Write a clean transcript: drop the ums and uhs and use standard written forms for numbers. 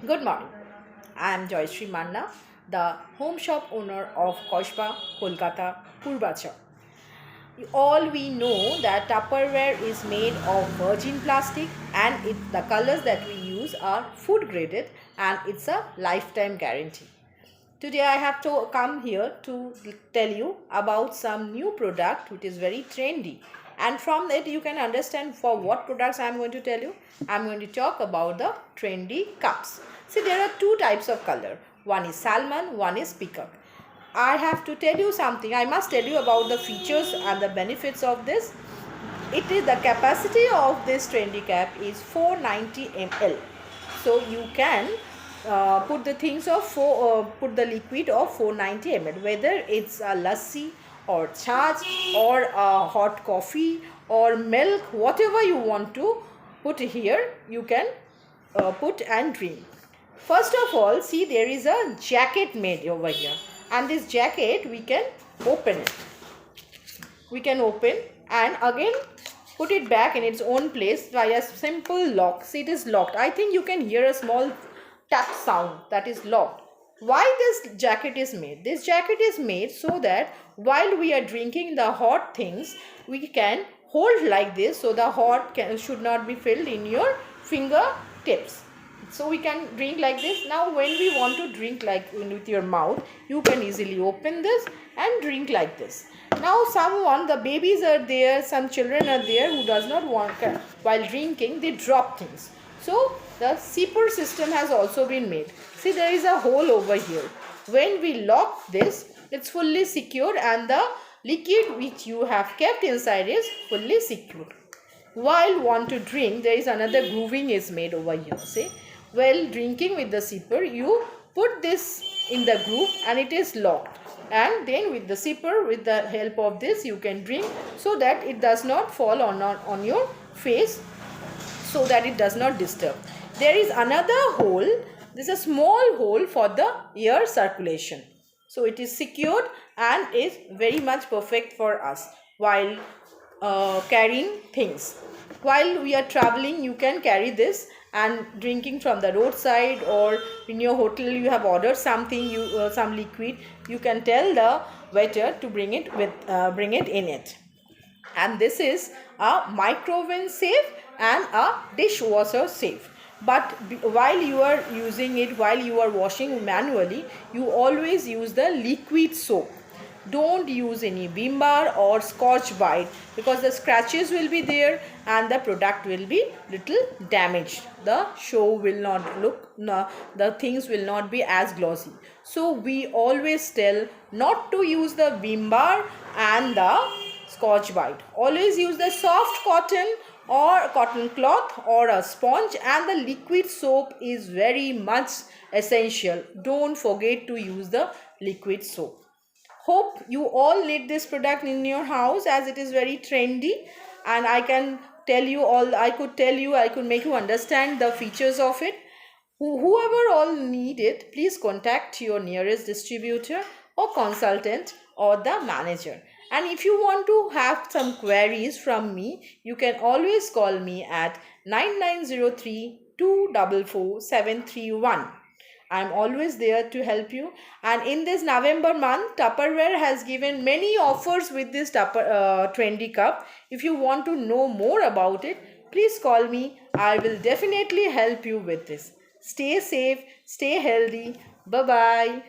Good morning. I am Joyashree Manna, the home shop owner of Koshba, Kolkata, Purbacha. All we know that Tupperware is made of virgin plastic and the colors that we use are food graded and it's a lifetime guarantee. Today I have to come here to tell you about some new product which is very trendy, and from that you can understand for what products I am going to tell you. I am going to talk about the trendy cups. See, there are two types of color. One is salmon, one is peacock. I have to tell you something. I must tell you about the features and the benefits of this. It is the capacity of this trendy cap is 490 ml. So you can put the things of put the liquid of 490 ml, whether it's a lassi or chach or a hot coffee or milk, whatever you want to put here, you can put and drink. First of all, see, there is a jacket made over here, and this jacket we can open it. We can open and again put it back in its own place by a simple lock. See, it is locked. I think you can hear a small tap sound, that is locked. Why this jacket is made? This jacket is made so that while we are drinking the hot things, we can hold like this, so the hot should not be filled in your fingertips. So we can drink like this. Now when we want to drink like with your mouth, you can easily open this and drink like this. Now the babies are there, some children are there who does not want, while drinking they drop things. So the sipper system has also been made. See, there is a hole over here. When we lock this, it's fully secured and the liquid which you have kept inside is fully secured. While want to drink, there is another grooving is made over here. See, while drinking with the sipper, you put this in the groove and it is locked, and then with the sipper, with the help of this, you can drink so that it does not fall on your face, so that it does not disturb. There is another hole. This is a small hole for the air circulation, so it is secured and is very much perfect for us while carrying things. While we are traveling, you can carry this and drinking from the roadside, or in your hotel you have ordered something, some liquid, you can tell the waiter to bring it in it. And this is a microwave safe and a dishwasher safe. But while you are using it, while you are washing manually, you always use the liquid soap. Don't use any Vim Bar or Scotch Brite, because the scratches will be there and the product will be little damaged. The show will not look, no, the things will not be as glossy. So we always tell not to use the Vim Bar and the Scotch Brite. Always use the soft cotton or cotton cloth or a sponge, and the liquid soap is very much essential. Don't forget to use the liquid soap. Hope you all need this product in your house, as it is very trendy, and I could make you understand the features of it. Whoever all need it, please contact your nearest distributor or consultant or the manager. And if you want to have some queries from me, you can always call me at 9903 244 731. I'm always there to help you. And in this November month, Tupperware has given many offers with this trendy cup. If you want to know more about it, please call me. I will definitely help you with this. Stay safe, stay healthy. Bye bye.